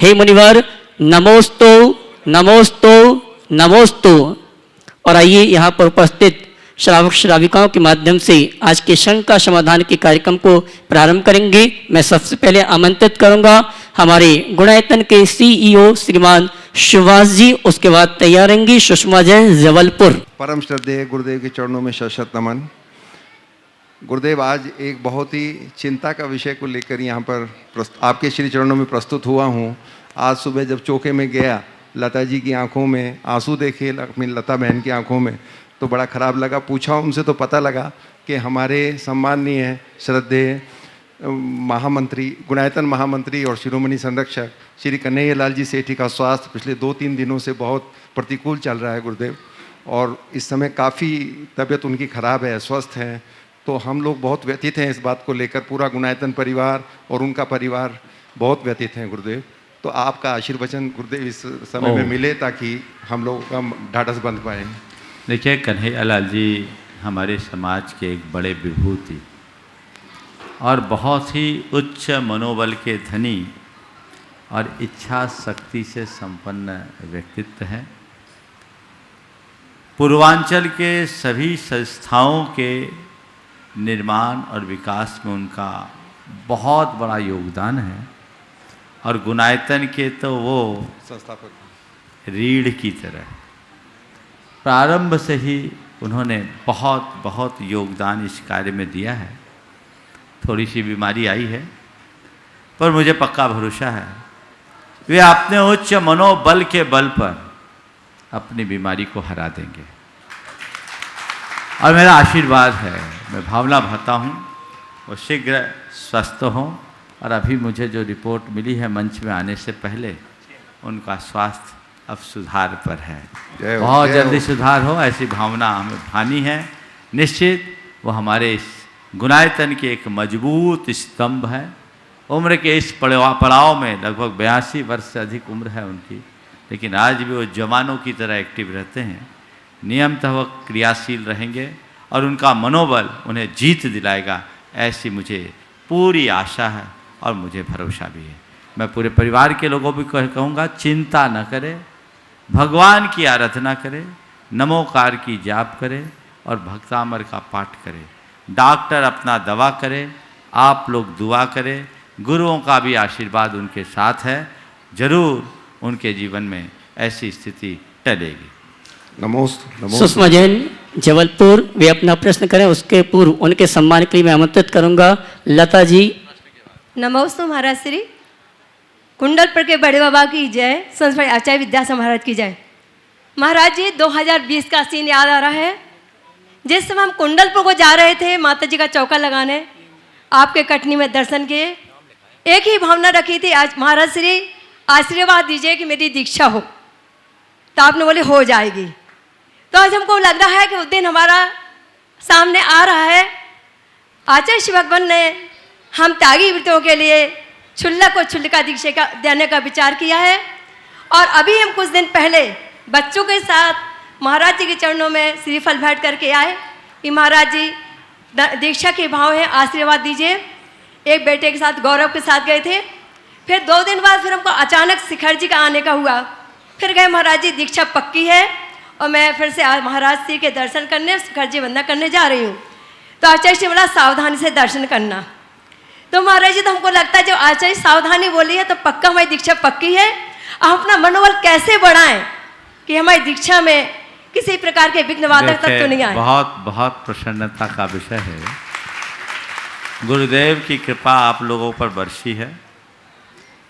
हे मुनिवर नमोस्तु नमोस्तु नमोस्तु। और आइए यहाँ पर उपस्थित श्रावक श्राविकाओं के माध्यम से आज के शंका समाधान के कार्यक्रम को प्रारंभ करेंगे। मैं सबसे पहले आमंत्रित करूंगा हमारे गुणायतन के CEO श्रीमान सुभाष जी, उसके बाद तैयार रहेंगी सुषमा जैन जबलपुर। परम श्रद्धेय गुरुदेव के चरणों में शत नमन। गुरुदेव, आज एक बहुत ही चिंता का विषय को लेकर यहाँ पर आपके श्री चरणों में प्रस्तुत हुआ हूँ। आज सुबह जब चौके में गया, लता जी की आंखों में आंसू देखे, अपनी लता बहन की आंखों में, तो बड़ा ख़राब लगा। पूछा उनसे तो पता लगा कि हमारे सम्माननीय श्रद्धेय महामंत्री, गुणायतन महामंत्री और शिरोमणि संरक्षक श्री कन्हैयालाल जी सेठी का स्वास्थ्य पिछले 2-3 दिनों से बहुत प्रतिकूल चल रहा है गुरुदेव, और इस समय काफ़ी तबीयत उनकी ख़राब है, अस्वस्थ हैं। तो हम लोग बहुत व्यथित हैं इस बात को लेकर, पूरा गुणायतन परिवार और उनका परिवार बहुत व्यथित हैं गुरुदेव। तो आपका आशीर्वचन गुरुदेव इस समय में मिले ताकि हम लोगों का ढाढ़स बंध पाए। देखिए, कन्हैयालाल जी हमारे समाज के एक बड़े विभूति और बहुत ही उच्च मनोबल के धनी और इच्छा शक्ति से संपन्न व्यक्तित्व हैं। पूर्वांचल के सभी संस्थाओं के निर्माण और विकास में उनका बहुत बड़ा योगदान है, और गुणायतन के तो वो संस्थापक रीढ़ की तरह प्रारंभ से ही उन्होंने बहुत बहुत योगदान इस कार्य में दिया है। थोड़ी सी बीमारी आई है, पर मुझे पक्का भरोसा है वे अपने उच्च मनोबल के बल पर अपनी बीमारी को हरा देंगे, और मेरा आशीर्वाद है, मैं भावना भरता हूँ वो शीघ्र स्वस्थ हों। और अभी मुझे जो रिपोर्ट मिली है मंच में आने से पहले, उनका स्वास्थ्य अब सुधार पर है, बहुत जल्दी सुधार हो, ऐसी भावना हमें भानी है। निश्चित वो हमारे इस गुणायतन के एक मजबूत स्तंभ है। उम्र के इस पड़ाव में लगभग 82 वर्ष से अधिक उम्र है उनकी, लेकिन आज भी वो जवानों की तरह एक्टिव रहते हैं। नियमतः वो क्रियाशील रहेंगे और उनका मनोबल उन्हें जीत दिलाएगा, ऐसी मुझे पूरी आशा है और मुझे भरोसा भी है। मैं पूरे परिवार के लोगों को भी कहूँगा, चिंता न करें, भगवान की आराधना करें, नमोकार की जाप करें और भक्तामर का पाठ करें। डॉक्टर अपना दवा करे, आप लोग दुआ करें, गुरुओं का भी आशीर्वाद उनके साथ है, जरूर उनके जीवन में ऐसी स्थिति टलेगी। नमोस्तु। सुषमा जैन जबलपुर वे अपना प्रश्न करें, उसके पूर्व उनके सम्मान के लिए मैं आमंत्रित करूंगा लता जी। नमोस्तु महाराज श्री। कुंडलपुर के बड़े बाबा की जय, संस्कृत आचार्य विद्यासागर महाराज की जय। महाराज जी 2020 का सीन याद आ रहा है, जिस समय हम कुंडलपुर को जा रहे थे माता जी का चौका लगाने, आपके कटनी में दर्शन किए, एक ही भावना रखी थी, आज महाराज श्री आशीर्वाद दीजिए कि मेरी दीक्षा हो। तो आपने बोले हो जाएगी। तो आज हमको लग रहा है कि उस दिन हमारा सामने आ रहा है। आचार्य श्री भगवान ने हम त्यागी वृत्तियों के लिए छुल्ला को छुल्लिका दीक्षा का देने का विचार किया है, और अभी हम कुछ दिन पहले बच्चों के साथ महाराज जी के चरणों में श्रीफल भेंट करके आए कि महाराज जी दीक्षा के भाव हैं, आशीर्वाद दीजिए। एक बेटे के साथ गौरव के साथ गए थे, फिर 2 दिन बाद फिर हमको अचानक शिखर जी का आने का हुआ, फिर गए महाराज जी दीक्षा पक्की है, और मैं फिर से महाराज जी के दर्शन करने, शिखर जी वंदना करने जा रही हूँ। तो आचार्य जी बोला सावधानी से दर्शन करना। तो महाराज जी तो हमको लगता है जो आचार्य सावधानी बोली है तो पक्का हमारी दीक्षा पक्की है। अब अपना मनोबल कैसे बढ़ाएं कि हमारी दीक्षा में किसी प्रकार के विघ्न बाधक तत्व नहीं आए। बहुत बहुत प्रसन्नता का विषय है। गुरुदेव की कृपा आप लोगों पर बरसी है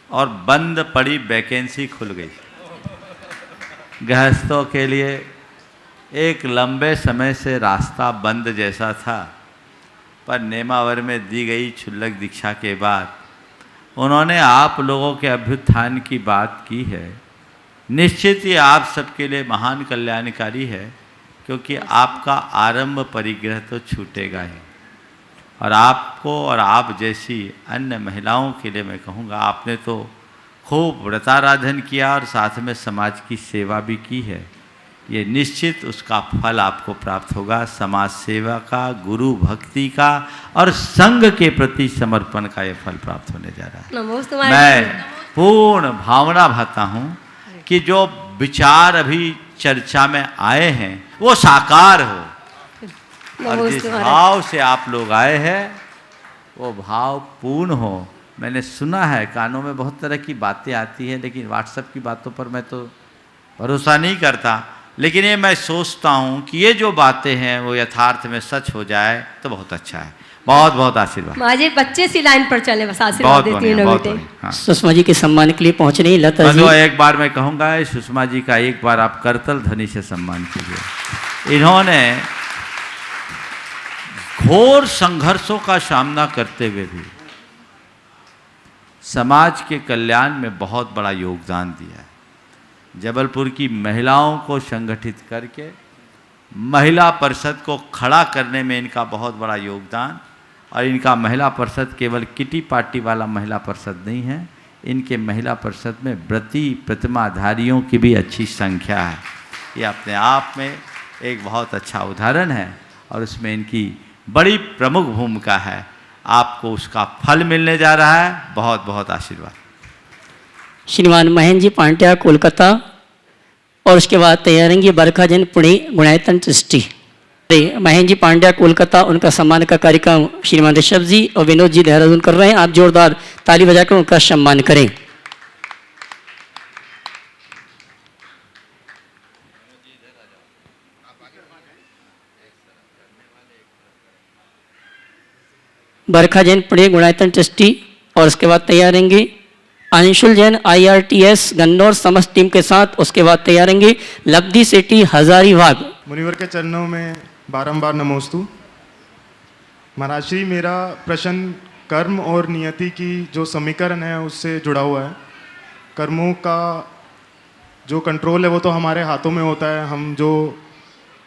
और बंद पड़ी वैकेंसी खुल गई। गृहस्थों के लिए एक लंबे समय से रास्ता बंद जैसा था, पर नेमावर में दी गई क्षुल्लक दीक्षा के बाद उन्होंने आप लोगों के अभ्युत्थान की बात की है। निश्चित ही आप सबके लिए महान कल्याणकारी है, क्योंकि आपका आरंभ परिग्रह तो छूटेगा ही, और आपको और आप जैसी अन्य महिलाओं के लिए मैं कहूँगा, आपने तो खूब व्रताराधन किया और साथ में समाज की सेवा भी की है। ये निश्चित उसका फल आपको प्राप्त होगा। समाज सेवा का, गुरु भक्ति का और संघ के प्रति समर्पण का ये फल प्राप्त होने जा रहा है। मैं पूर्ण भावना भरता हूँ कि जो विचार अभी चर्चा में आए हैं वो साकार हो और जिस भाव से आप लोग आए हैं वो भाव पूर्ण हो। मैंने सुना है, कानों में बहुत तरह की बातें आती है, लेकिन व्हाट्सएप की बातों पर मैं तो भरोसा नहीं करता, लेकिन ये मैं सोचता हूँ कि ये जो बातें हैं वो यथार्थ में सच हो जाए तो बहुत अच्छा है। बहुत बहुत आशीर्वाद। माजी बच्चे सी लाइन पर चले, बस आशीर्वाद देती हैं बेटे। हाँ। सुषमा जी के सम्मान के लिए पहुंच रही लता जी। एक बार मैं कहूँगा सुषमा जी का एक बार आप करतल ध्वनि से सम्मान कीजिए। इन्होंने घोर संघर्षों का सामना करते हुए भी समाज के कल्याण में बहुत बड़ा योगदान दिया है। जबलपुर की महिलाओं को संगठित करके महिला परिषद को खड़ा करने में इनका बहुत बड़ा योगदान, और इनका महिला परिषद केवल किटी पार्टी वाला महिला परिषद नहीं है, इनके महिला परिषद में व्रती प्रतिमाधारियों की भी अच्छी संख्या है। ये अपने आप में एक बहुत अच्छा उदाहरण है और उसमें इनकी बड़ी प्रमुख भूमिका है। आपको उसका फल मिलने जा रहा है। बहुत बहुत आशीर्वाद। श्रीमान महेंद्र जी पांड्या कोलकाता, और उसके बाद तैयार रहेंगे बरखाजन पुणे गुणायतन ट्रस्टी। महेंद्र जी पांड्या कोलकाता, उनका सम्मान का कार्यक्रम श्रीमान ऋषभ जी और विनोद जी देहरादून कर रहे हैं। आप जोरदार ताली बजाकर उनका सम्मान करें। बरखाजन पुणे गुणायतन ट्रस्टी, और उसके बाद तैयार रहेंगे अंशुल जैन IRTS गन्नौर समस्त टीम के साथ। उसके बाद तैयार रहेंगे लब्धि सेठी हजारीबाग। मुनिवर के चरणों में बारंबार नमोस्तु। महाराज श्री, मेरा प्रश्न कर्म और नियति की जो समीकरण है उससे जुड़ा हुआ है। कर्मों का जो कंट्रोल है वो तो हमारे हाथों में होता है, हम जो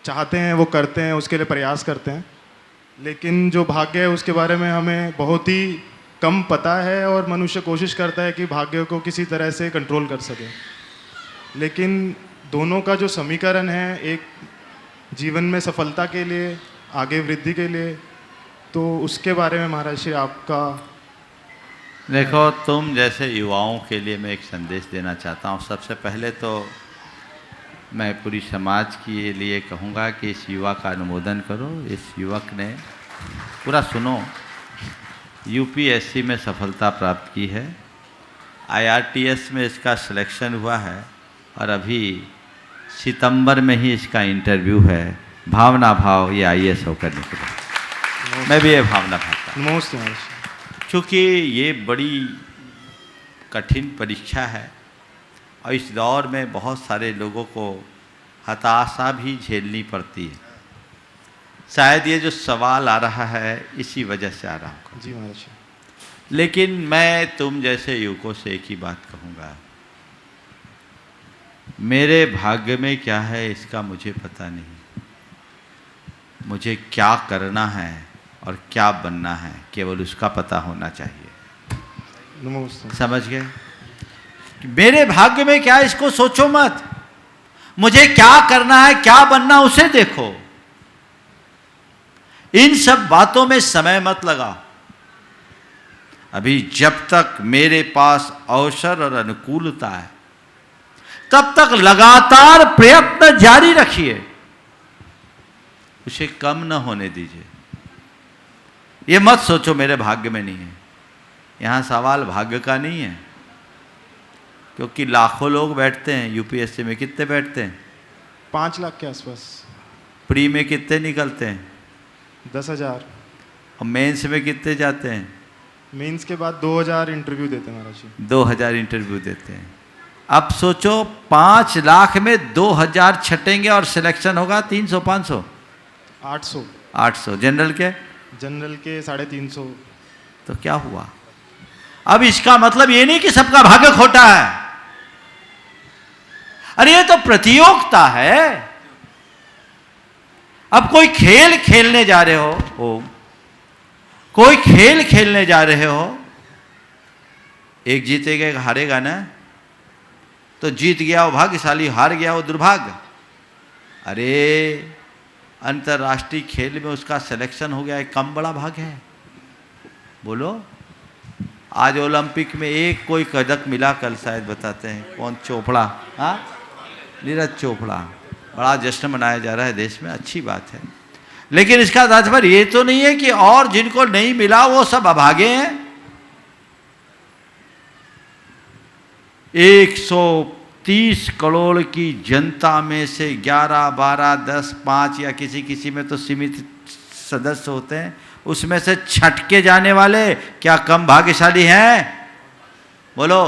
चाहते हैं वो करते हैं, उसके लिए प्रयास करते हैं। लेकिन जो भाग्य है उसके बारे में हमें बहुत ही कम पता है और मनुष्य कोशिश करता है कि भाग्य को किसी तरह से कंट्रोल कर सके। लेकिन दोनों का जो समीकरण है, एक जीवन में सफलता के लिए, आगे वृद्धि के लिए, तो उसके बारे में महाराज श्री आपका। देखो, तुम जैसे युवाओं के लिए मैं एक संदेश देना चाहता हूँ। सबसे पहले तो मैं पूरी समाज के लिए कहूँगा कि इस युवा का अनुमोदन करो। इस युवक ने पूरा सुनो, UPSC में सफलता प्राप्त की है, IRTS में इसका सिलेक्शन हुआ है और अभी सितंबर में ही इसका इंटरव्यू है। भावना भाव ये IAS होकर निकले। मैं भी ये भावना भावता हूँ, क्योंकि ये बड़ी कठिन परीक्षा है और इस दौर में बहुत सारे लोगों को हताशा भी झेलनी पड़ती है। शायद ये जो सवाल आ रहा है इसी वजह से आ रहा हूँ जी महाराज। लेकिन मैं तुम जैसे युवकों से एक ही बात कहूँगा, मेरे भाग्य में क्या है इसका मुझे पता नहीं। मुझे क्या करना है और क्या बनना है केवल उसका पता होना चाहिए। समझ गए? मेरे भाग्य में क्या है इसको सोचो मत, मुझे क्या करना है क्या बनना उसे देखो। इन सब बातों में समय मत लगाओ। अभी जब तक मेरे पास अवसर और अनुकूलता है तब तक लगातार प्रयत्न जारी रखिए, उसे कम न होने दीजिए। ये मत सोचो मेरे भाग्य में नहीं है। यहाँ सवाल भाग्य का नहीं है, क्योंकि लाखों लोग बैठते हैं। UPSC में कितने बैठते हैं? 5 लाख के आसपास। प्री में कितने निकलते हैं? 10,000। और मेंस में कितने जाते हैं? मेंस के बाद 2,000 इंटरव्यू देते हैं महाराज जी। 2,000 इंटरव्यू देते हैं। अब सोचो 5 लाख में 2,000 छटेंगे और सिलेक्शन होगा 300 500 800। जनरल के? जनरल के 350। तो क्या हुआ? अब इसका मतलब ये नहीं कि सबका भाग्य खोटा है। अरे ये तो प्रतियोगिता है। अब कोई खेल खेलने जा रहे हो, कोई खेल खेलने जा रहे हो, एक जीतेगा एक हारेगा ना। तो जीत गया वो भाग्यशाली, हार गया वो दुर्भाग्य। अरे अंतर्राष्ट्रीय खेल में उसका सिलेक्शन हो गया, एक कम बड़ा भाग्य है? बोलो। आज ओलंपिक में एक कोई पदक मिला, कल शायद बताते हैं कौन, चोपड़ा, हाँ नीरज चोपड़ा। बड़ा जश्न मनाया जा रहा है देश में, अच्छी बात है। लेकिन इसका तात्पर्य ये तो नहीं है कि और जिनको नहीं मिला वो सब अभागे हैं। 130 करोड़ की जनता में से 11, 12, 10, 5 या किसी किसी में तो सीमित सदस्य होते हैं, उसमें से छटके जाने वाले क्या कम भाग्यशाली हैं? बोलो।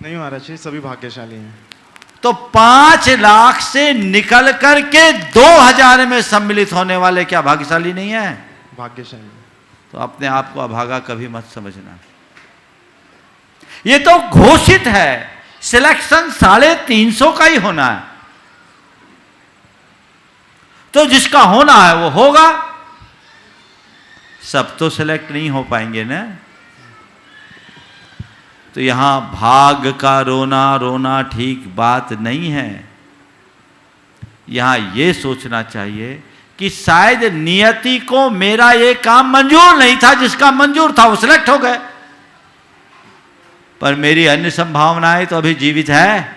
नहीं महाराज जी, सभी भाग्यशाली हैं। तो 5 लाख से निकल करके 2000 में सम्मिलित होने वाले क्या भाग्यशाली नहीं है? भाग्यशाली। तो अपने आप को अभागा कभी मत समझना। ये तो घोषित है, सिलेक्शन 350 का ही होना है, तो जिसका होना है वो होगा। सब तो सिलेक्ट नहीं हो पाएंगे ना। तो यहां भाग का रोना रोना ठीक बात नहीं है। यहां यह सोचना चाहिए कि शायद नियति को मेरा ये काम मंजूर नहीं था, जिसका मंजूर था वो सिलेक्ट हो गए, पर मेरी अन्य संभावनाएं तो अभी जीवित है।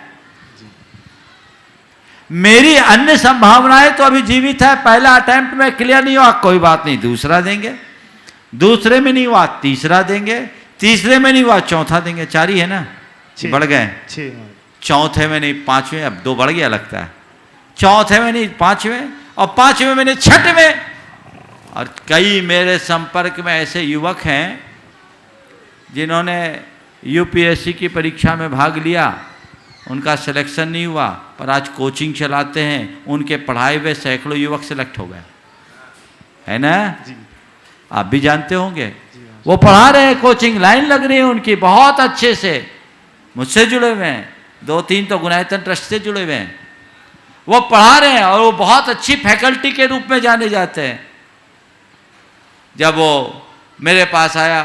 मेरी अन्य संभावनाएं तो अभी जीवित है। पहला अटेम्प्ट में क्लियर नहीं हुआ, कोई बात नहीं, दूसरा देंगे, दूसरे में नहीं हुआ तीसरा देंगे, तीसरे में नहीं हुआ चौथा देंगे। 4 ही है ना, बढ़ गए 6, चौथे में नहीं 5वें, अब 2 बढ़ गया लगता है। चौथे में नहीं 5वें, और 5वें में नहीं 6वें। और कई मेरे संपर्क में ऐसे युवक हैं जिन्होंने यूपीएससी की परीक्षा में भाग लिया, उनका सिलेक्शन नहीं हुआ, पर आज कोचिंग चलाते हैं, उनके पढ़ाए हुए सैकड़ों युवक सिलेक्ट हो गए, है ना? आप भी जानते होंगे। वो पढ़ा रहे हैं, कोचिंग लाइन लग रही है उनकी बहुत अच्छे से, मुझसे जुड़े हुए हैं, 2-3 तो गुनायतन ट्रस्ट से जुड़े हुए हैं। वो पढ़ा रहे हैं और वो बहुत अच्छी फैकल्टी के रूप में जाने जाते हैं। जब वो मेरे पास आया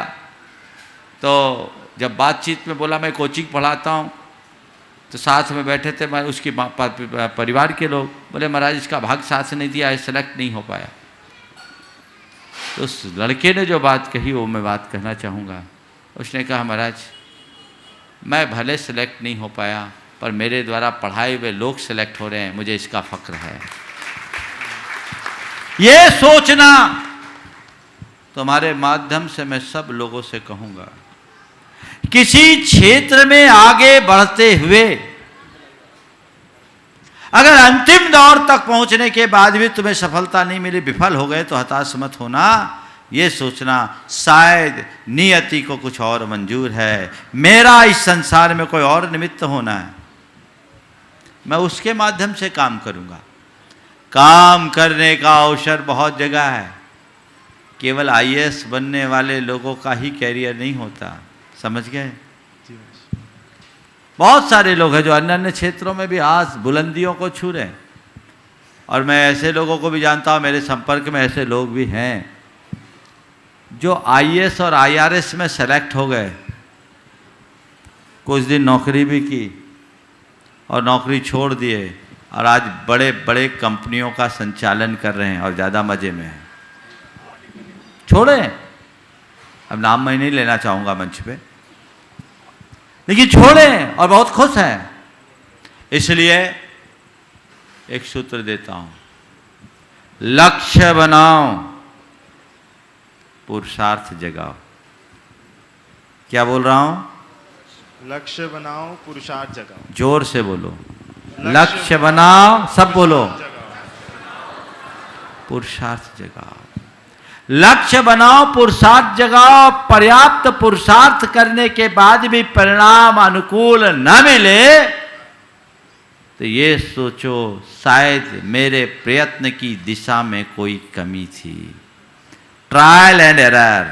तो जब बातचीत में बोला मैं कोचिंग पढ़ाता हूँ, तो साथ में बैठे थे मैं उसकी परिवार के लोग, बोले महाराज इसका भाग साथ से नहीं दिया, सेलेक्ट नहीं हो पाया। तो उस लड़के ने जो बात कही वो मैं बात कहना चाहूँगा। उसने कहा महाराज मैं भले सेलेक्ट नहीं हो पाया, पर मेरे द्वारा पढ़ाए हुए लोग सेलेक्ट हो रहे हैं, मुझे इसका फक्र है। ये सोचना तुम्हारे माध्यम से मैं सब लोगों से कहूँगा, किसी क्षेत्र में आगे बढ़ते हुए अगर अंतिम दौर तक पहुंचने के बाद भी तुम्हें सफलता नहीं मिली, विफल हो गए, तो हताश मत होना। ये सोचना शायद नियति को कुछ और मंजूर है, मेरा इस संसार में कोई और निमित्त होना है, मैं उसके माध्यम से काम करूंगा। काम करने का अवसर बहुत जगह है, केवल आईएएस बनने वाले लोगों का ही कैरियर नहीं होता, समझ गए? बहुत सारे लोग हैं जो अन्य अन्य क्षेत्रों में भी आज बुलंदियों को छू रहे हैं, और मैं ऐसे लोगों को भी जानता हूँ, मेरे संपर्क में ऐसे लोग भी हैं जो आईएएस और आईआरएस में सेलेक्ट हो गए, कुछ दिन नौकरी भी की और नौकरी छोड़ दिए, और आज बड़े बड़े कंपनियों का संचालन कर रहे हैं और ज़्यादा मज़े में हैं। छोड़े, अब नाम मैं नहीं लेना चाहूँगा मंच पे, लेकिन छोड़े और बहुत खुश हैं। इसलिए एक सूत्र देता हूं, लक्ष्य बनाओ, पुरुषार्थ जगाओ। क्या बोल रहा हूं? लक्ष्य बनाओ, पुरुषार्थ जगाओ। जोर से बोलो, लक्ष्य बनाओ, सब बोलो, पुरुषार्थ जगाओ। लक्ष्य बनाओ, पुरुषार्थ जगाओ। पर्याप्त पुरुषार्थ करने के बाद भी परिणाम अनुकूल न मिले तो ये सोचो शायद मेरे प्रयत्न की दिशा में कोई कमी थी। ट्रायल एंड एरर,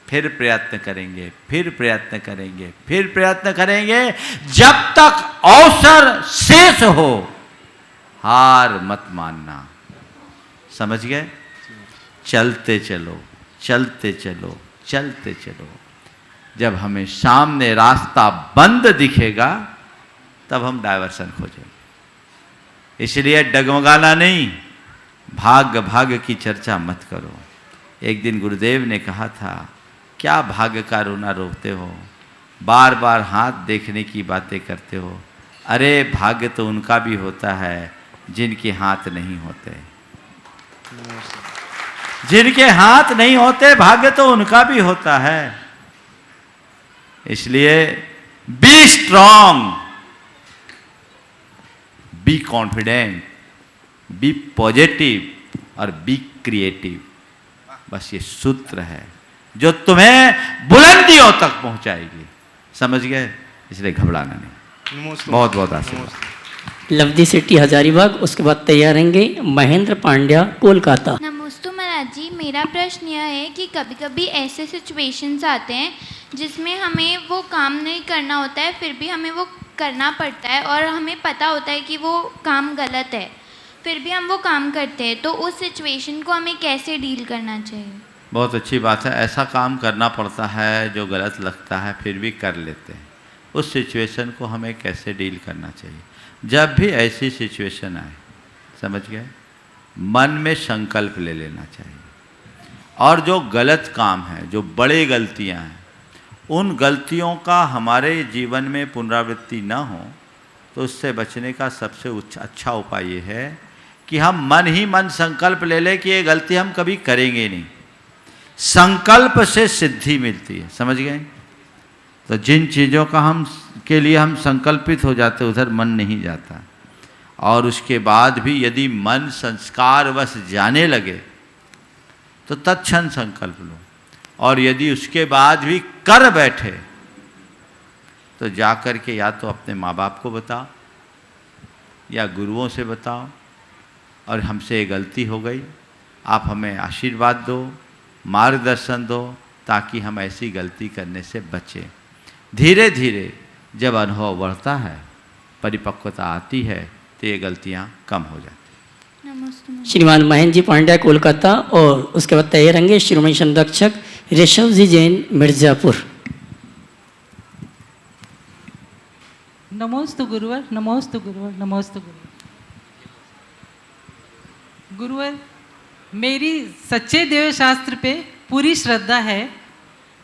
फिर प्रयत्न करेंगे, फिर प्रयत्न करेंगे, फिर प्रयत्न करेंगे, जब तक अवसर शेष हो। हार मत मानना, समझ गए? चलते चलो, चलते चलो, चलते चलो। जब हमें सामने रास्ता बंद दिखेगा तब हम डायवर्सन खोजेंगे। इसलिए डगमगाना नहीं, भाग्य भाग्य की चर्चा मत करो। एक दिन गुरुदेव ने कहा था क्या भाग्य का रोना रोते हो, बार बार हाथ देखने की बातें करते हो। अरे भाग्य तो उनका भी होता है जिनके हाथ नहीं होते। जिनके हाथ नहीं होते भाग्य तो उनका भी होता है। इसलिए be strong, be confident, be positive और बी क्रिएटिव। बस ये सूत्र है जो तुम्हें बुलंदियों तक पहुंचाएगी। समझ गए? इसलिए घबराना नहीं। बहुत बहुत आशीर्वाद। लवदी सिटी हजारीबाग, उसके बाद तैयार रहेंगे महेंद्र पांड्या कोलकाता। नमस्ते महाराज जी, मेरा प्रश्न यह है कि कभी कभी ऐसे सिचुएशंस आते हैं जिसमें हमें वो काम नहीं करना होता है, फिर भी हमें वो करना पड़ता है और हमें पता होता है कि वो काम गलत है, फिर भी हम वो काम करते हैं। तो उस सिचुएशन को हमें कैसे डील करना चाहिए? बहुत अच्छी बात है। ऐसा काम करना पड़ता है जो गलत लगता है, फिर भी कर लेते हैं। उस सिचुएशन को हमें कैसे डील करना चाहिए? जब भी ऐसी सिचुएशन आए, समझ गए, मन में संकल्प ले लेना चाहिए। और जो गलत काम है, जो बड़े गलतियां हैं, उन गलतियों का हमारे जीवन में पुनरावृत्ति न हो, तो उससे बचने का सबसे अच्छा उपाय ये है कि हम मन ही मन संकल्प ले लें कि ये गलती हम कभी करेंगे नहीं। संकल्प से सिद्धि मिलती है। समझ गए? तो जिन चीज़ों का के लिए हम संकल्पित हो जाते, उधर मन नहीं जाता। और उसके बाद भी यदि मन संस्कारवश जाने लगे तो तत्क्षण संकल्प लो। और यदि उसके बाद भी कर बैठे तो जा कर के या तो अपने माँ बाप को बताओ या गुरुओं से बताओ, और हमसे ये गलती हो गई, आप हमें आशीर्वाद दो, मार्गदर्शन दो, ताकि हम ऐसी गलती करने से बचें। धीरे धीरे जब अनुभव बढ़ता है, परिपक्वता आती है, तो ये गलतियाँ कम हो जाती हैं। नमस्ते। श्रीमान महेंद्र जी पांड्या कोलकाता, और उसके बाद तैयार रहेंगे शिरोमणि संरक्षक ऋषभ जी जैन मिर्जापुर। नमोस्तु गुरुवर, नमोस्तु गुरुवर, नमोस्तु गुरुवर। गुरुवर, मेरी सच्चे देव शास्त्र पे पूरी श्रद्धा है,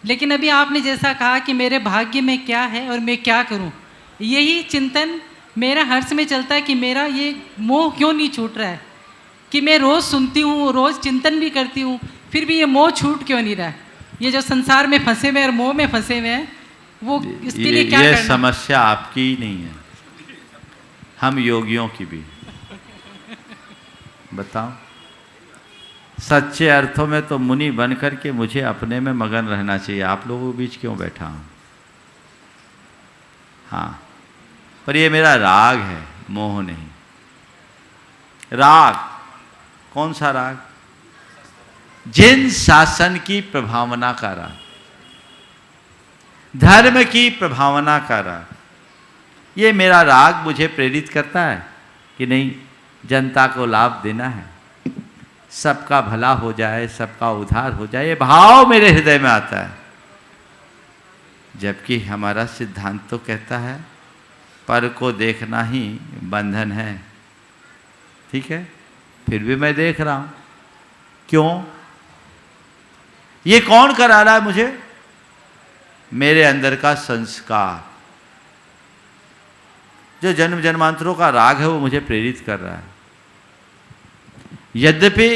लेकिन अभी आपने जैसा कहा कि मेरे भाग्य में क्या है और मैं क्या करूं, यही चिंतन मेरा हर समय चलता है कि मेरा ये मोह क्यों नहीं छूट रहा है। कि मैं रोज़ सुनती हूँ, रोज़ चिंतन भी करती हूँ, फिर भी ये मोह छूट क्यों नहीं रहा है। ये जो संसार में फंसे हुए और मोह में फंसे हुए हैं, वो इसके लिए क्या करना? ये समस्या आपकी ही नहीं है, हम योगियों की भी। बताओ, सच्चे अर्थों में तो मुनि बन कर के मुझे अपने में मगन रहना चाहिए। आप लोगों के बीच क्यों बैठा हूँ? हाँ, पर ये मेरा राग है, मोह नहीं। राग कौन सा राग? जिन शासन की प्रभावना का राग, धर्म की प्रभावना का राग। ये मेरा राग मुझे प्रेरित करता है कि नहीं, जनता को लाभ देना है, सबका भला हो जाए, सबका उद्धार हो जाए, ये भाव मेरे हृदय में आता है। जबकि हमारा सिद्धांत तो कहता है पर को देखना ही बंधन है। ठीक है, फिर भी मैं देख रहा हूं। क्यों? ये कौन करा रहा है मुझे? मेरे अंदर का संस्कार, जो जन्म जन्मांतरों का राग है, वो मुझे प्रेरित कर रहा है। यद्यपि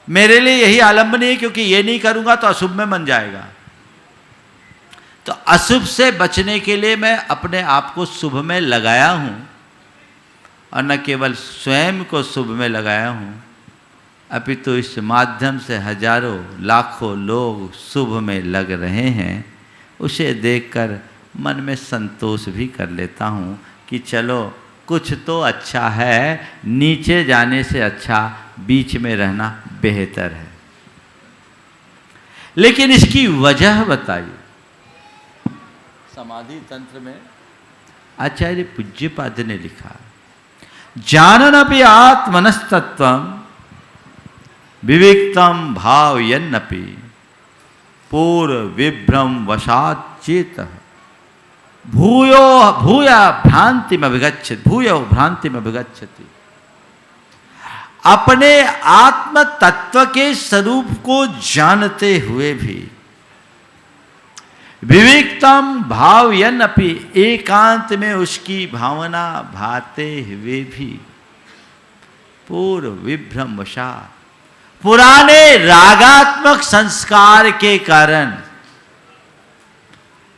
मेरे लिए यही आलम्बन है, क्योंकि ये नहीं करूंगा तो अशुभ में बन जाएगा। तो अशुभ से बचने के लिए मैं अपने आप को शुभ में लगाया हूं, और न केवल स्वयं को शुभ में लगाया हूं, अपितु तो इस माध्यम से हजारों लाखों लोग शुभ में लग रहे हैं। उसे देखकर मन में संतोष भी कर लेता हूं कि चलो कुछ तो अच्छा है, नीचे जाने से अच्छा बीच में रहना बेहतर है। लेकिन इसकी वजह बताइए। समाधि तंत्र में आचार्य पूज्यपाद ने लिखा, जाननपि आत्मनस्तत्वं विविक्तम भावयन्नपि पूर्व विभ्रम वशात् चेतः भूया भ्रांति में अभिगच्छति। अपने आत्म तत्व के स्वरूप को जानते हुए भी विविक्तम भावयन अपि, एकांत में उसकी भावना भाते हुए भी पूर्व विभ्रम वशात, पुराने रागात्मक संस्कार के कारण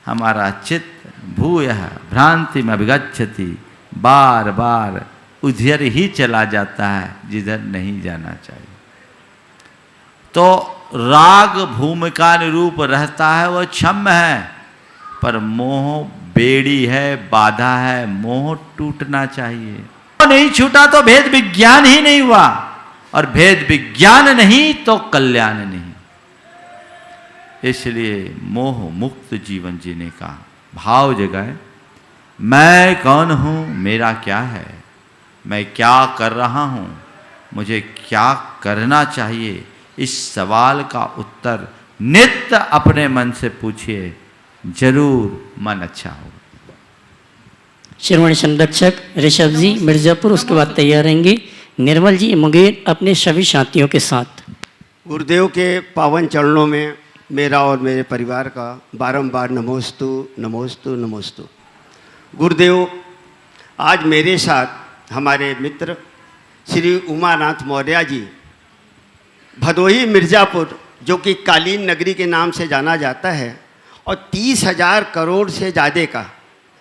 हमारा चित्त भूयः भ्रांति में अभिगच्छति, बार बार उधर ही चला जाता है जिधर नहीं जाना चाहिए। तो राग भूमिका अनुरूप रहता है, वह क्षम्य है, पर मोह बेड़ी है, बाधा है, मोह टूटना चाहिए। नहीं छूटा तो भेद विज्ञान ही नहीं हुआ, और भेद विज्ञान नहीं तो कल्याण नहीं। इसलिए मोह मुक्त जीवन जीने का भाव जगाए। मैं कौन हूँ, मेरा क्या है, मैं क्या कर रहा हूँ, मुझे क्या करना चाहिए, इस सवाल का उत्तर नित्य अपने मन से पूछिए, जरूर मन अच्छा हो। शिरोमणि संरक्षक ऋषभ जी मिर्जापुर, उसके बाद तैयार रहेंगे निर्मल जी मुंगेर अपने सभी साथियों के साथ। गुरुदेव के पावन चरणों में मेरा और मेरे परिवार का बारंबार नमोस्तु नमोस्तु नमोस्तु। गुरुदेव, आज मेरे साथ हमारे मित्र श्री उमानाथ मौर्य जी, भदोही मिर्ज़ापुर, जो कि कालीन नगरी के नाम से जाना जाता है और 30,000 करोड़ से ज़्यादा का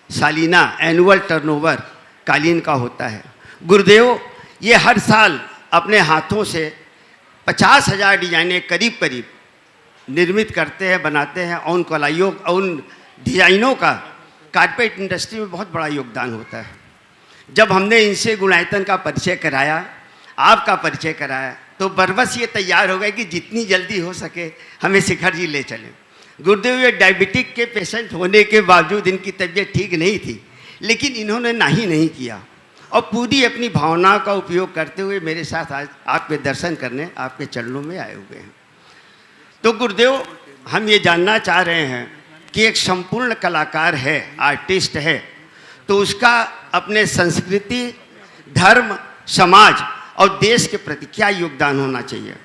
सालीना एनुअल टर्नओवर कालीन का होता है। गुरुदेव ये हर साल अपने हाथों से 50,000 डिजाइनें करीब करीब निर्मित करते हैं, बनाते हैं, और उन कलाइयों, उन डिजाइनों का कारपेट इंडस्ट्री में बहुत बड़ा योगदान होता है। जब हमने इनसे गुणायतन का परिचय कराया, आपका परिचय कराया, तो बरबस ये तैयार हो गए कि जितनी जल्दी हो सके हमें शिखर जी ले चलें। गुरुदेव ये डायबिटिक के पेशेंट होने के बावजूद इनकी तबीयत ठीक नहीं थी, लेकिन इन्होंने नहीं किया और पूरी अपनी भावना का उपयोग करते हुए मेरे साथ आज आपके दर्शन करने आपके चरणों में आए हुए हैं। तो गुरुदेव, हम ये जानना चाह रहे हैं कि एक संपूर्ण कलाकार है, आर्टिस्ट है, तो उसका अपने संस्कृति, धर्म, समाज और देश के प्रति क्या योगदान होना चाहिए।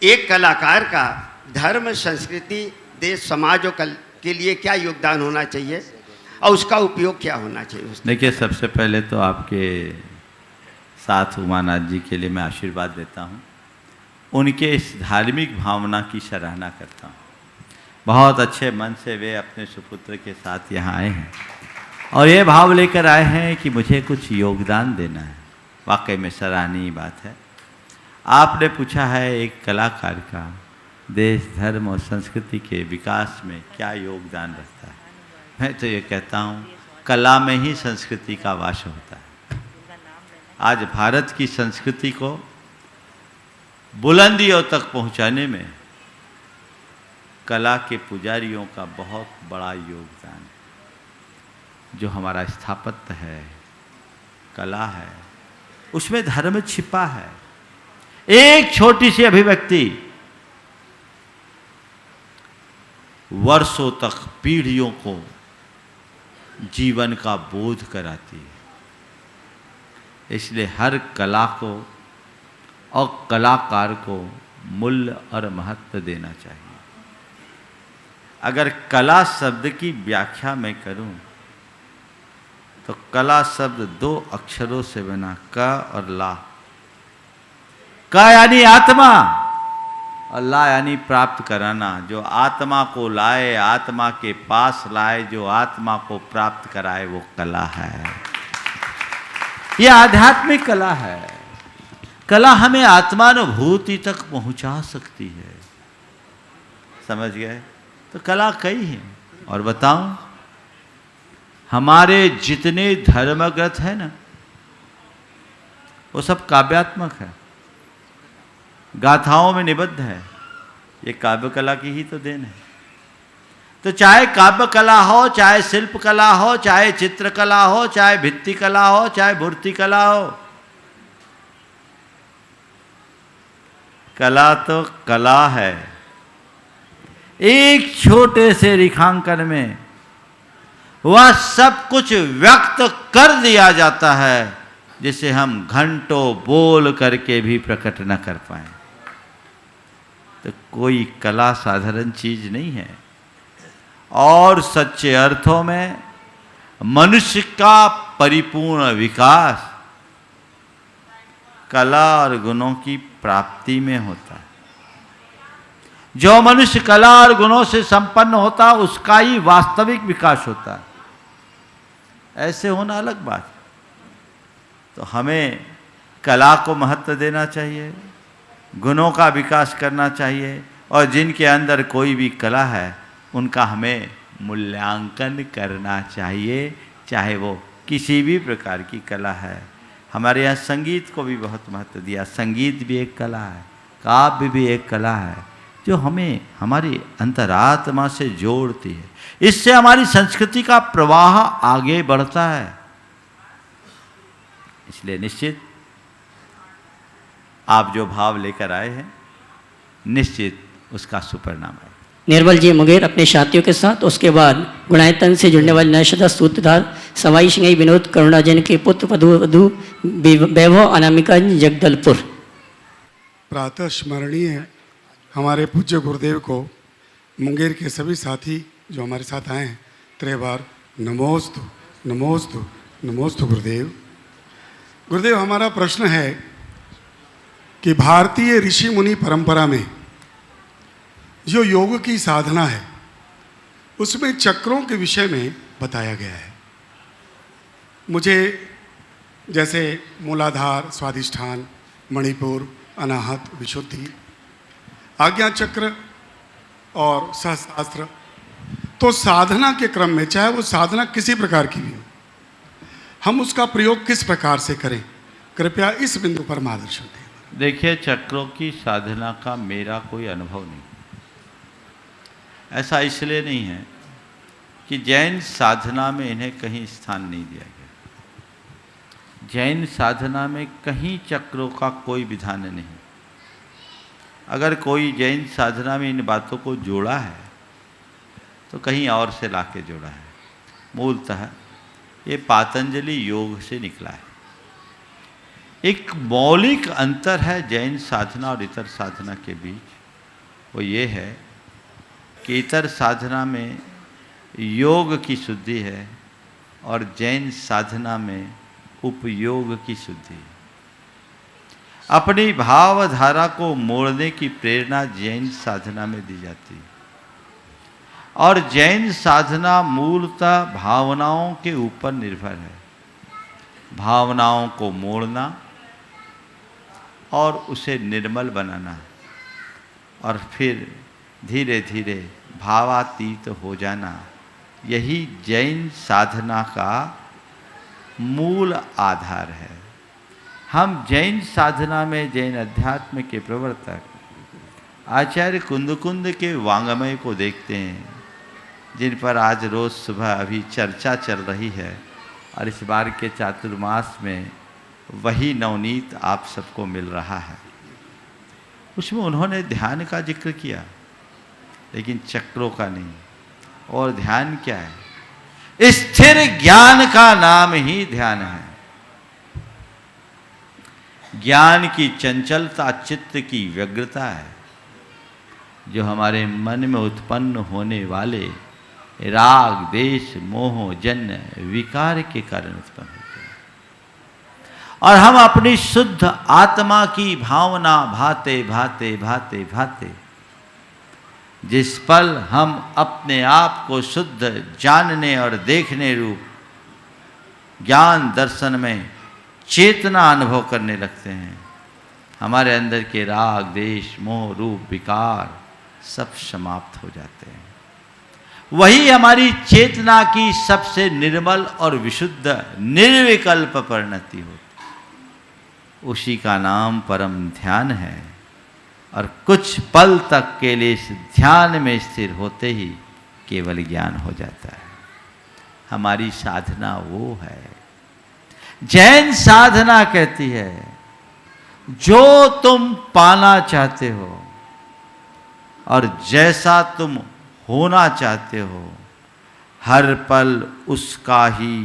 एक कलाकार का धर्म, संस्कृति, देश, समाज और के लिए क्या योगदान होना चाहिए और उसका उपयोग क्या होना चाहिए। देखिए, सबसे पहले तो आपके साथ उमानाथ जी के लिए मैं आशीर्वाद देता हूँ। उनके इस धार्मिक भावना की सराहना करता हूँ। बहुत अच्छे मन से वे अपने सुपुत्र के साथ यहाँ आए हैं और ये भाव लेकर आए हैं कि मुझे कुछ योगदान देना है। वाकई में सराहनीय बात है। आपने पूछा है एक कलाकार का देश, धर्म और संस्कृति के विकास में क्या योगदान रहता है। मैं तो ये कहता हूँ, कला में ही संस्कृति का वास होता है। आज भारत की संस्कृति को बुलंदियों तक पहुँचाने में कला के पुजारियों का बहुत बड़ा योगदान है। जो हमारा स्थापत्य है, कला है, उसमें धर्म छिपा है। एक छोटी सी अभिव्यक्ति वर्षों तक, पीढ़ियों को जीवन का बोध कराती है। इसलिए हर कला को और कलाकार को मूल्य और महत्व देना चाहिए। अगर कला शब्द की व्याख्या मैं करूं तो कला शब्द 2 अक्षरों से बना, क और ला। क यानी आत्मा और ला यानी प्राप्त कराना। जो आत्मा को लाए, आत्मा के पास लाए, जो आत्मा को प्राप्त कराए, वो कला है। यह आध्यात्मिक कला है। कला हमें आत्मानुभूति तक पहुंचा सकती है। समझ गए? तो कला कई है। और बताऊं, हमारे जितने धर्मग्रंथ है ना, वो सब काव्यात्मक है, गाथाओं में निबद्ध है। ये काव्य कला की ही तो देन है। तो चाहे काव्य कला हो, चाहे शिल्प कला हो, चाहे चित्रकला हो, चाहे भित्ति कला हो, चाहे मूर्ति कला हो, कला तो कला है। एक छोटे से रेखांकन में वह सब कुछ व्यक्त कर दिया जाता है जिसे हम घंटों बोल करके भी प्रकट न कर पाए। तो कोई कला साधारण चीज नहीं है। और सच्चे अर्थों में मनुष्य का परिपूर्ण विकास कला और गुणों की प्राप्ति में होता है। जो मनुष्य कला और गुणों से संपन्न होता है उसका ही वास्तविक विकास होता है। ऐसे होना अलग बात है। तो हमें कला को महत्व देना चाहिए, गुणों का विकास करना चाहिए, और जिनके अंदर कोई भी कला है उनका हमें मूल्यांकन करना चाहिए, चाहे वो किसी भी प्रकार की कला है। हमारे यहाँ संगीत को भी बहुत महत्व दिया। संगीत भी एक कला है, काव्य भी एक कला है, जो हमें हमारी अंतरात्मा से जोड़ती है। इससे हमारी संस्कृति का प्रवाह आगे बढ़ता है। इसलिए निश्चित आप जो भाव लेकर आए हैं, निश्चित उसका सुपरिणाम है। निर्मल जी मुंगेर अपने साथियों के साथ, उसके बाद गुणायतन से जुड़ने वाले नौशदा सूत्रधार सवाई सिंह विनोद करुणाजन के पुत्र वधु वैभव अनामिका जगदलपुर। प्रातः स्मरणीय हमारे पूज्य गुरुदेव को मुंगेर के सभी साथी जो हमारे साथ आए हैं, त्रिबार नमोस्तु नमोस्तु नमोस्तु गुरुदेव। गुरुदेव, हमारा प्रश्न है कि भारतीय ऋषि मुनि परंपरा में जो योग की साधना है उसमें चक्रों के विषय में बताया गया है। मुझे जैसे मूलाधार, स्वाधिष्ठान, मणिपुर, अनाहत, विशुद्धि, आज्ञा चक्र और सहस्रास्त्र, तो साधना के क्रम में चाहे वो साधना किसी प्रकार की भी हो, हम उसका प्रयोग किस प्रकार से करें, कृपया इस बिंदु पर मार्गदर्शन दें। देखिए, चक्रों की साधना का मेरा कोई अनुभव नहीं। ऐसा इसलिए नहीं है कि जैन साधना में इन्हें कहीं स्थान नहीं दिया गया। जैन साधना में कहीं चक्रों का कोई विधान नहीं। अगर कोई जैन साधना में इन बातों को जोड़ा है तो कहीं और से लाके जोड़ा है। मूलतः ये पातंजलि योग से निकला है। एक मौलिक अंतर है जैन साधना और इतर साधना के बीच, वो ये है कि इतर साधना में योग की शुद्धि है और जैन साधना में उपयोग की शुद्धि है। अपनी भावधारा को मोड़ने की प्रेरणा जैन साधना में दी जाती है, और जैन साधना मूलतः भावनाओं के ऊपर निर्भर है। भावनाओं को मोड़ना और उसे निर्मल बनाना, और फिर धीरे धीरे भावातीत हो जाना, यही जैन साधना का मूल आधार है। हम जैन साधना में जैन अध्यात्म के प्रवर्तक आचार्य कुंदकुंद के वांग्मय को देखते हैं, जिन पर आज रोज़ सुबह अभी चर्चा चल रही है, और इस बार के चातुर्मास में वही नवनीत आप सबको मिल रहा है। उसमें उन्होंने ध्यान का जिक्र किया, लेकिन चक्रों का नहीं। और ध्यान क्या है? स्थिर ज्ञान का नाम ही ध्यान है। ज्ञान की चंचलता चित्त की व्यग्रता है, जो हमारे मन में उत्पन्न होने वाले राग, देश, मोह जन्य विकार के कारण उत्पन्न होते हैं। और हम अपनी शुद्ध आत्मा की भावना भाते भाते भाते भाते, जिस पल हम अपने आप को शुद्ध जानने और देखने रूप ज्ञान दर्शन में चेतना अनुभव करने लगते हैं, हमारे अंदर के राग, देश, मोह रूप विकार सब समाप्त हो जाते हैं। वही हमारी चेतना की सबसे निर्मल और विशुद्ध निर्विकल्प परिणति होती। उसी का नाम परम ध्यान है, और कुछ पल तक के लिए इस ध्यान में स्थिर होते ही केवल ज्ञान हो जाता है। हमारी साधना वो है। जैन साधना कहती है, जो तुम पाना चाहते हो और जैसा तुम होना चाहते हो, हर पल उसका ही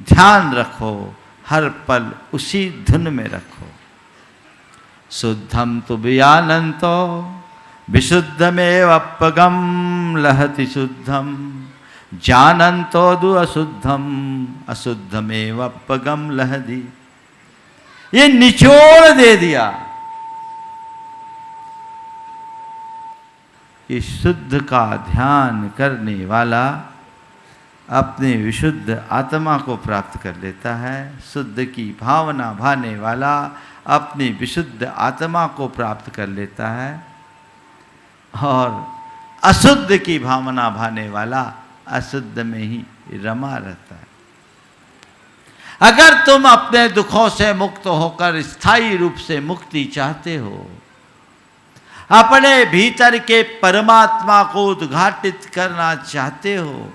ध्यान रखो, हर पल उसी धुन में रखो। शुद्धम तु वियानंतो विशुद्धमेवप्पगम लहति शुद्धम जानन्तोदु अशुद्धम अशुद्धमेवप्पगम लहति। ये निचोड़ दे दिया। इस शुद्ध का ध्यान करने वाला अपने विशुद्ध आत्मा को प्राप्त कर लेता है। शुद्ध की भावना भाने वाला अपनी विशुद्ध आत्मा को प्राप्त कर लेता है और अशुद्ध की भावना भाने वाला अशुद्ध में ही रमा रहता है। अगर तुम अपने दुखों से मुक्त होकर स्थायी रूप से मुक्ति चाहते हो, अपने भीतर के परमात्मा को उद्घाटित करना चाहते हो,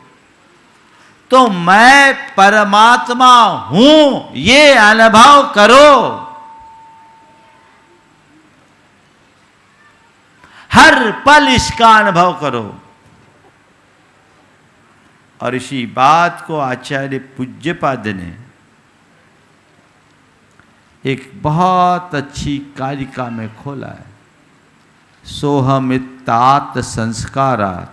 तो मैं परमात्मा हूं ये अनुभव करो। हर पल इसका अनुभव करो। और इसी बात को आचार्य पूज्यपाद ने एक बहुत अच्छी कारिका में खोला है। सोहमित्तात संस्कारात्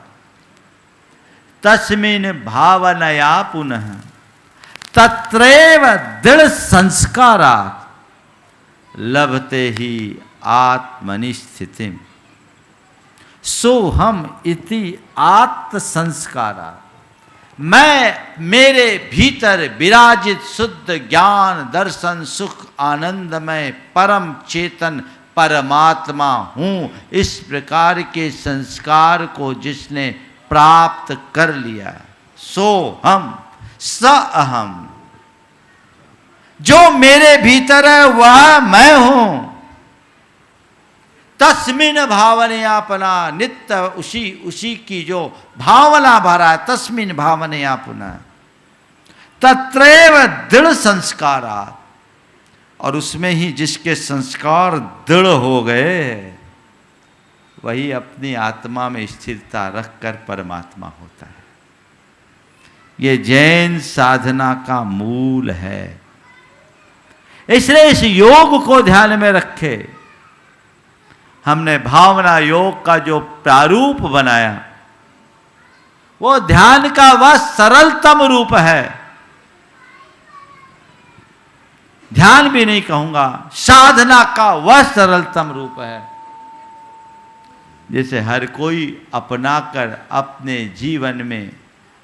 तस्मिन् भावनया पुनः तत्रैव दृढ़ संस्कारात् लभते ही आत्मनि स्थितिम्। सोहम इति आत्म संस्कारात्, मैं मेरे भीतर विराजित शुद्ध ज्ञान दर्शन सुख आनंदमय परम चेतन परमात्मा हूँ। इस प्रकार के संस्कार को जिसने प्राप्त कर लिया, सो हम स अहम, जो मेरे भीतर है वह मैं हूँ। तस्मिन भावनयापना, नित्य उसी की जो भावना भरा है, तस्मिन भावनयापना तत्रैव दृढ़ संस्कारात्, और उसमें ही जिसके संस्कार दृढ़ हो गए वही अपनी आत्मा में स्थिरता रखकर परमात्मा होता है। ये जैन साधना का मूल है। इसलिए इस योग को ध्यान में रखे। हमने भावना योग का जो प्रारूप बनाया वो ध्यान का वह सरलतम रूप है। ध्यान भी नहीं कहूंगा, साधना का वह सरलतम रूप है जिसे हर कोई अपनाकर अपने जीवन में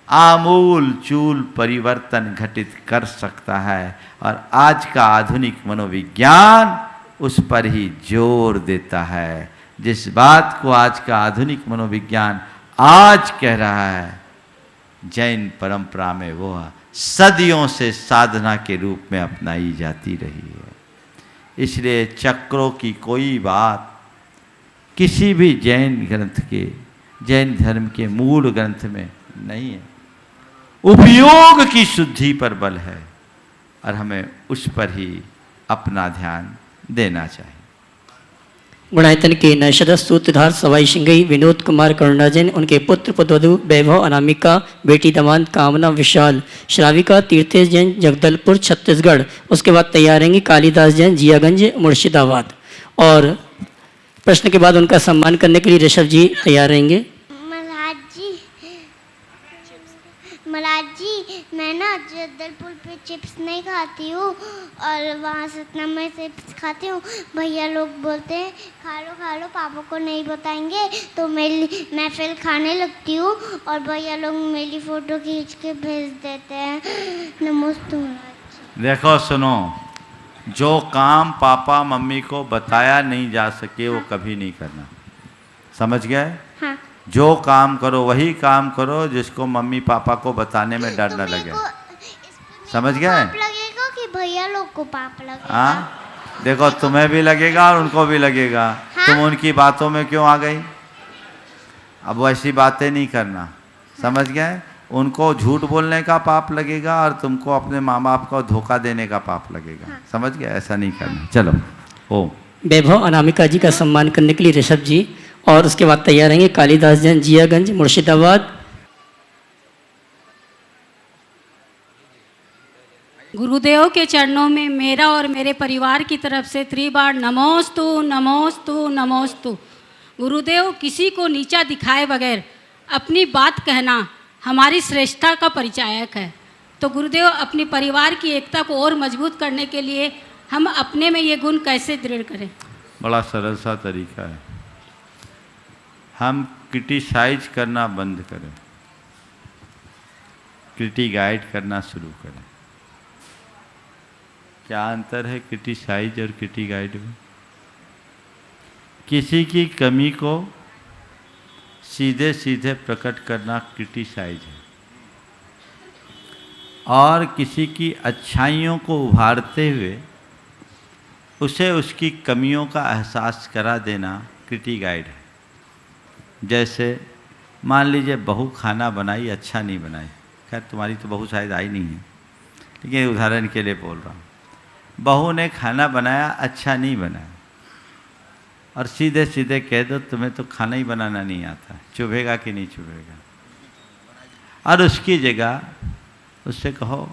आमूल चूल परिवर्तन घटित कर सकता है। और आज का आधुनिक मनोविज्ञान उस पर ही जोर देता है। जिस बात को आज का आधुनिक मनोविज्ञान आज कह रहा है, जैन परंपरा में वो सदियों से साधना के रूप में अपनाई जाती रही है। इसलिए चक्रों की कोई बात किसी भी जैन ग्रंथ के, जैन धर्म के मूल ग्रंथ में नहीं है। उपयोग की शुद्धि पर बल है और हमें उस पर ही अपना ध्यान देना चाहिए। गुणायतन के नैषद सूत्रधार सवाई सिंगई विनोद कुमार करुणाजन, उनके पुत्र पुत्रवधु वैभव अनामिका, बेटी दमांत कामना विशाल, श्राविका तीर्थेश जैन जगदलपुर छत्तीसगढ़। उसके बाद तैयार रहेंगे कालिदास जैन जियागंज मुर्शिदाबाद। और प्रश्न के बाद उनका सम्मान करने के लिए ऋषभ जी तैयार रहेंगे। महाराज जी, मैं ना जगदलपुर पे चिप्स नहीं खाती हूँ और वहाँ सतना में चिप्स खाती हूँ। भैया लोग बोलते हैं खा लो पापा को नहीं बताएंगे, तो मैं फिर खाने लगती हूँ और भैया लोग मेरी फ़ोटो खींच के भेज देते हैं। नमस्ते महाराज। देखो सुनो, जो काम पापा मम्मी को बताया नहीं जा सके वो कभी नहीं करना, समझ गए? हाँ। जो काम करो वही काम करो जिसको मम्मी पापा को बताने में डर न लगे, समझ गए? पाप लगेगा कि भैया लोग को पाप लगेगा? हाँ, देखो तुम्हें भी लगेगा और उनको भी लगेगा। हाँ? तुम उनकी बातों में क्यों आ गई? अब वैसी बातें नहीं करना, समझ गए? उनको झूठ बोलने का पाप लगेगा और तुमको अपने माँ बाप को धोखा देने का पाप लगेगा। हाँ। समझ गए? ऐसा नहीं करना। चलो। ओम। वैभव अनामिका जी का सम्मान करने के लिए ऋषभ जी, और उसके बाद तैयार रहेंगे कालिदास जैन जियागंज मुर्शिदाबाद। गुरुदेव के चरणों में मेरा और मेरे परिवार की तरफ से 3 बार नमोस्तु नमोस्तु नमोस्तु। गुरुदेव, किसी को नीचा दिखाए बगैर अपनी बात कहना हमारी श्रेष्ठता का परिचायक है। तो गुरुदेव, अपनी परिवार की एकता को और मजबूत करने के लिए हम अपने में ये गुण कैसे दृढ़ करें? बड़ा सरल सा तरीका है, हम क्रिटिसाइज करना बंद करें, क्रिटिगाइड करना शुरू करें। क्या अंतर है क्रिटिसाइज और क्रिटिगाइड में? किसी की कमी को सीधे सीधे प्रकट करना क्रिटिसाइज है, और किसी की अच्छाइयों को उभारते हुए उसे उसकी कमियों का एहसास करा देना क्रिटिगाइड है। जैसे मान लीजिए बहू खाना बनाई, अच्छा नहीं बनाई, खैर तुम्हारी तो बहू शायद आई नहीं है, लेकिन उदाहरण के लिए बोल रहा हूँ। बहू ने खाना बनाया, अच्छा नहीं बनाया, और सीधे सीधे कह दो तुम्हें तो खाना ही बनाना नहीं आता, चुभेगा कि नहीं चुभेगा? और उसकी जगह उससे कहो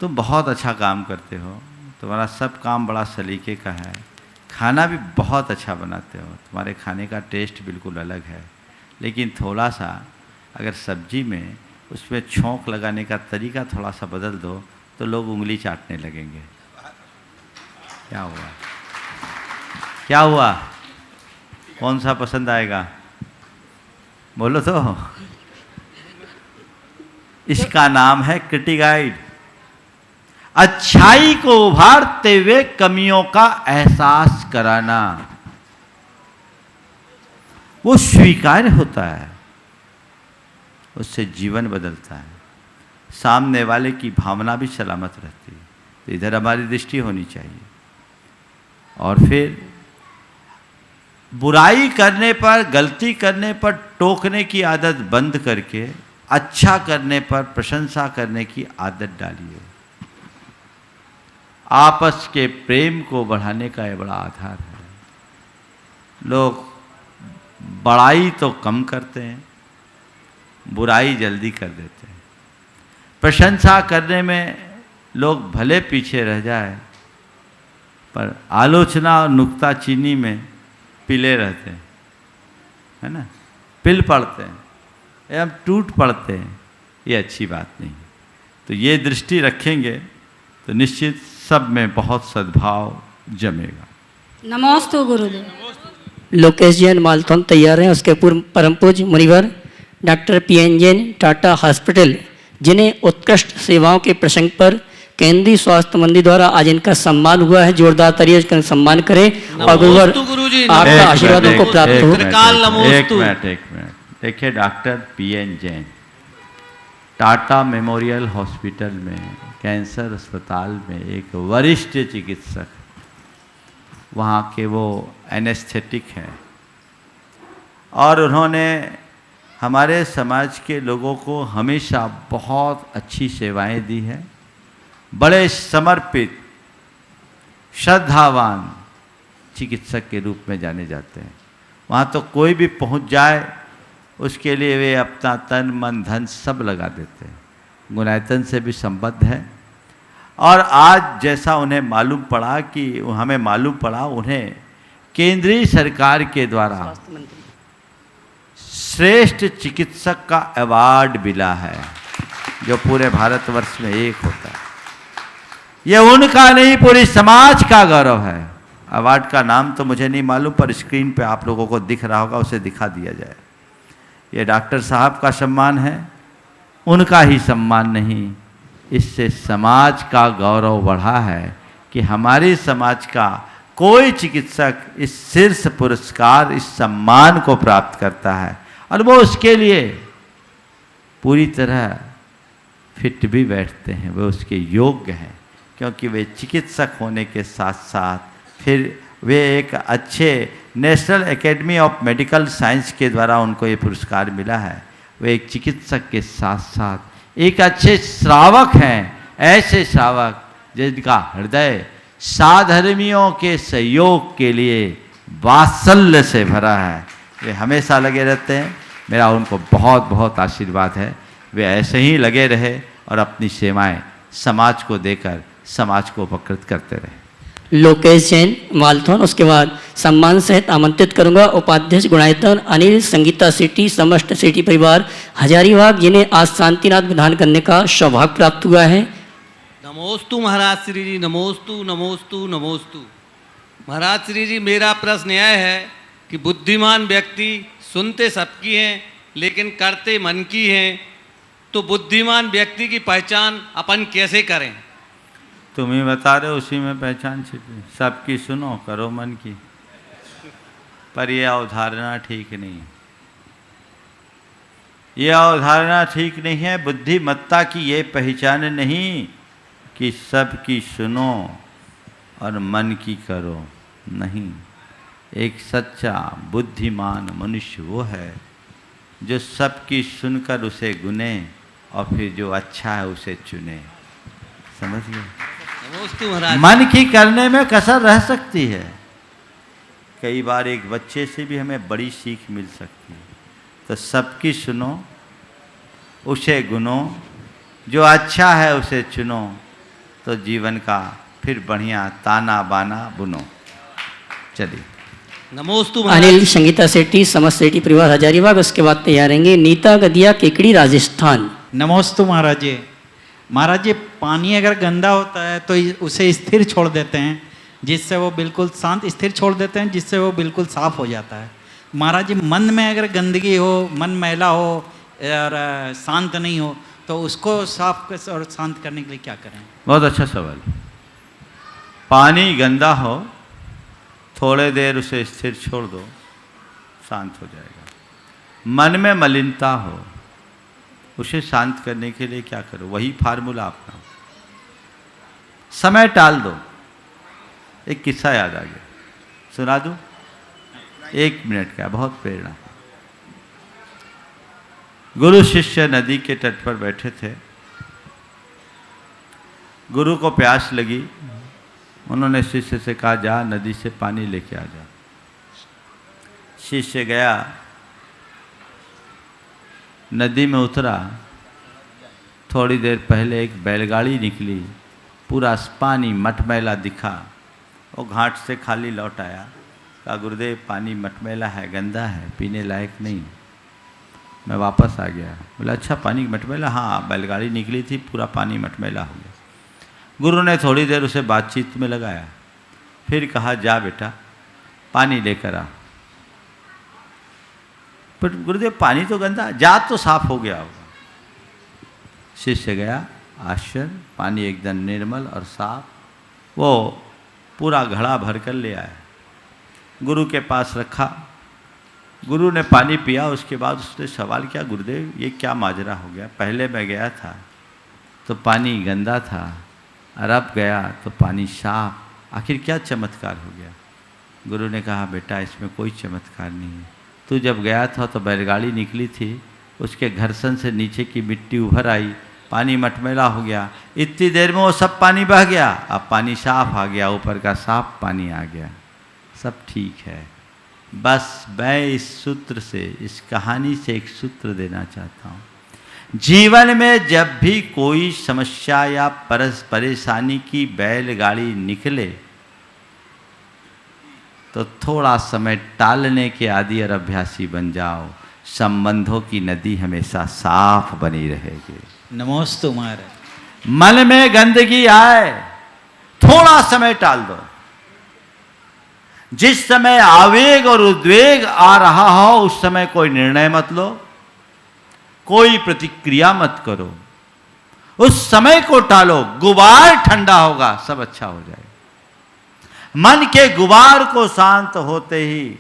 तुम बहुत अच्छा काम करते हो, तुम्हारा सब काम बड़ा सलीके का है, खाना भी बहुत अच्छा बनाते हो, तुम्हारे खाने का टेस्ट बिल्कुल अलग है, लेकिन थोड़ा सा अगर सब्जी में उसमें छौंक लगाने का तरीका थोड़ा सा बदल दो तो लोग उंगली चाटने लगेंगे। क्या हुआ? क्या हुआ? कौन सा पसंद आएगा? बोलो तो। इसका नाम है क्रिटिगाइड। अच्छाई को उभारते हुए कमियों का एहसास कराना, वो स्वीकार्य होता है, उससे जीवन बदलता है, सामने वाले की भावना भी सलामत रहती है। तो इधर हमारी दृष्टि होनी चाहिए। और फिर बुराई करने पर, गलती करने पर टोकने की आदत बंद करके अच्छा करने पर प्रशंसा करने की आदत डालिए। आपस के प्रेम को बढ़ाने का यह बड़ा आधार है। लोग बड़ाई तो कम करते हैं, बुराई जल्दी कर देते हैं। प्रशंसा करने में लोग भले पीछे रह जाए, पर आलोचना और नुक्ताचीनी में पिले रहते हैं, है ना, पिल पड़ते हैं एवं टूट पड़ते हैं। ये अच्छी बात नहीं है। तो ये दृष्टि रखेंगे तो निश्चित सब में बहुत सद्भाव जमेगा। नमोस्तु गुरुदेव। लोकेश जैन मालथौन तैयार हैं। उसके पूर्व परम पूज्य मुनिवर doctor PN Jain, Tata hospital, जिन्हें उत्कृष्ट सेवाओं के प्रसंग पर केंद्रीय स्वास्थ्य मंत्री द्वारा आज इनका सम्मान हुआ है। जोरदार तालियों से सम्मान करें और गुरुवर आपका आशीर्वाद उनको प्राप्त हो। एक मिनट देखिए, doctor PN Jain Tata memorial hospital में, कैंसर अस्पताल में एक वरिष्ठ चिकित्सक, वहाँ के वो एनेस्थेटिक हैं, और उन्होंने हमारे समाज के लोगों को हमेशा बहुत अच्छी सेवाएं दी हैं। बड़े समर्पित, श्रद्धावान चिकित्सक के रूप में जाने जाते हैं। वहाँ तो कोई भी पहुँच जाए उसके लिए वे अपना तन मन धन सब लगा देते हैं। गुणायतन से भी संबद्ध है। और आज जैसा उन्हें मालूम पड़ा कि हमें मालूम पड़ा, उन्हें केंद्रीय सरकार के द्वारा श्रेष्ठ चिकित्सक का अवार्ड मिला है, जो पूरे भारतवर्ष में एक होता है। ये उनका नहीं, पूरी समाज का गौरव है। अवार्ड का नाम तो मुझे नहीं मालूम, पर स्क्रीन पे आप लोगों को दिख रहा होगा, उसे दिखा दिया जाए। ये डॉक्टर साहब का सम्मान है, उनका ही सम्मान नहीं। इससे समाज का गौरव बढ़ा है कि हमारे समाज का कोई चिकित्सक इस शीर्ष पुरस्कार, इस सम्मान को प्राप्त करता है, और वो उसके लिए पूरी तरह फिट भी बैठते हैं, वे उसके योग्य हैं, क्योंकि वे चिकित्सक होने के साथ साथ फिर वे एक अच्छे national academy of medical science के द्वारा उनको ये पुरस्कार मिला है। वे एक चिकित्सक के साथ साथ एक अच्छे श्रावक हैं, ऐसे श्रावक जिनका हृदय साधर्मियों के सहयोग के लिए वात्सल्य से भरा है। वे हमेशा लगे रहते हैं। मेरा उनको बहुत बहुत आशीर्वाद है। वे ऐसे ही लगे रहे और अपनी सेवाएं समाज को देकर समाज को उपकृत करते रहे। लोकेश जैन मालथौन। उसके बाद सम्मान सहित आमंत्रित करूंगा उपाध्यक्ष गुणायतन अनिल संगीता सिटी समस्त सिटी परिवार हजारीबाग, जिन्हें आज शांतिनाथ विधान करने का सौभाग्य प्राप्त हुआ है। नमोस्तु महाराज श्री जी, नमोस्तु नमोस्तु नमोस्तु। महाराज श्री जी, मेरा प्रश्न यह है कि बुद्धिमान व्यक्ति सुनते सबकी हैं लेकिन करते मन की हैं, तो बुद्धिमान व्यक्ति की पहचान अपन कैसे करें? तुम ही बता रहे हो, उसी में पहचान छिपी। सबकी सुनो, करो मन की, पर यह अवधारणा ठीक नहीं है। यह अवधारणा ठीक नहीं है। बुद्धिमत्ता की ये पहचान नहीं कि सबकी सुनो और मन की करो, नहीं। एक सच्चा बुद्धिमान मनुष्य वो है जो सबकी सुनकर उसे गुने और फिर जो अच्छा है उसे चुने। समझ गए? मन की करने में कसर रह सकती है। कई बार एक बच्चे से भी हमें बड़ी सीख मिल सकती है। तो सबकी सुनो, उसे गुनो, जो अच्छा है उसे चुनो, तो जीवन का फिर बढ़िया ताना बाना बुनो। चलिए। नमोस्तु अनिल संगीता सेठी समस्त सेठी परिवार हजारीबाग। उसके बाद तैयार रहेंगे नीता गदिया केकड़ी राजस्थान। नमोस्तु महाराज जी। महाराज जी, पानी अगर गंदा होता है तो उसे स्थिर छोड़ देते हैं, जिससे वो बिल्कुल शांत, स्थिर छोड़ देते हैं जिससे वो बिल्कुल साफ हो जाता है। महाराज जी, मन में अगर गंदगी हो, मन मैला हो और शांत नहीं हो, तो उसको साफ और शांत करने के लिए क्या करें? बहुत अच्छा सवाल। पानी गंदा हो, थोड़े देर उसे स्थिर छोड़ दो, शांत हो जाएगा। मन में मलिनता हो, उसे शांत करने के लिए क्या करो? वही फार्मूला अपनाओ। समय टाल दो। एक किस्सा याद आ गया, सुना दूं? 1 मिनट का, बहुत प्रेरणा। गुरु शिष्य नदी के तट पर बैठे थे। गुरु को प्यास लगी। उन्होंने शिष्य से कहा, जा नदी से पानी लेके आ जा। शिष्य गया, नदी में उतरा। थोड़ी देर पहले एक बैलगाड़ी निकली, पूरा पानी मटमैला दिखा। वो घाट से खाली लौट आया। कहा, गुरुदेव पानी मटमैला है, गंदा है, पीने लायक नहीं। मैं वापस आ गया। बोला, अच्छा पानी मटमैला? हाँ, बैलगाड़ी निकली थी, पूरा पानी मटमैला हो गया। गुरु ने थोड़ी देर उसे बातचीत में लगाया, फिर कहा, जा बेटा पानी लेकर आ। पर गुरुदेव पानी तो गंदा, जा तो साफ हो गया होगा। शिष्य गया, आश्चर्य, पानी एकदम निर्मल और साफ। वो पूरा घड़ा भर कर ले आया, गुरु के पास रखा। गुरु ने पानी पिया। उसके बाद उसने सवाल किया, गुरुदेव ये क्या माजरा हो गया? पहले मैं गया था तो पानी गंदा था, और अब गया तो पानी साफ, आखिर क्या चमत्कार हो गया? गुरु ने कहा, बेटा इसमें कोई चमत्कार नहीं है। तू जब गया था तो बैलगाड़ी निकली थी, उसके घर्षण से नीचे की मिट्टी उभर आई, पानी मटमैला हो गया। इतनी देर में वो सब पानी बह गया, अब पानी साफ आ गया, ऊपर का साफ पानी आ गया, सब ठीक है। बस मैं इस सूत्र से, इस कहानी से एक सूत्र देना चाहता हूँ। जीवन में जब भी कोई समस्या या परेशानी की बैलगाड़ी निकले तो थोड़ा समय टालने के आदी और अभ्यासी बन जाओ। संबंधों की नदी हमेशा साफ बनी रहेगी। नमोस्तु महाराज। मन में गंदगी आए, थोड़ा समय टाल दो। जिस समय आवेग और उद्वेग आ रहा हो उस समय कोई निर्णय मत लो, कोई प्रतिक्रिया मत करो, उस समय को टालो। गुबार ठंडा होगा, सब अच्छा हो जाएगा। मन के गुबार को शांत होते ही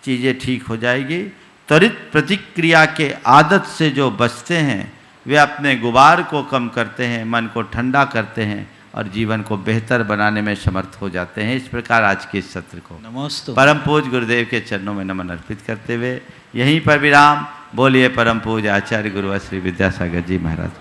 चीजें ठीक हो जाएगी। त्वरित प्रतिक्रिया के आदत से जो बचते हैं वे अपने गुबार को कम करते हैं, मन को ठंडा करते हैं और जीवन को बेहतर बनाने में समर्थ हो जाते हैं। इस प्रकार आज के इस सत्र को नमोस्तु परम पूज्य गुरुदेव के चरणों में नमन अर्पित करते हुए यहीं पर विराम। बोलिए परम पूज्य आचार्य गुरु श्री विद्यासागर जी महाराज।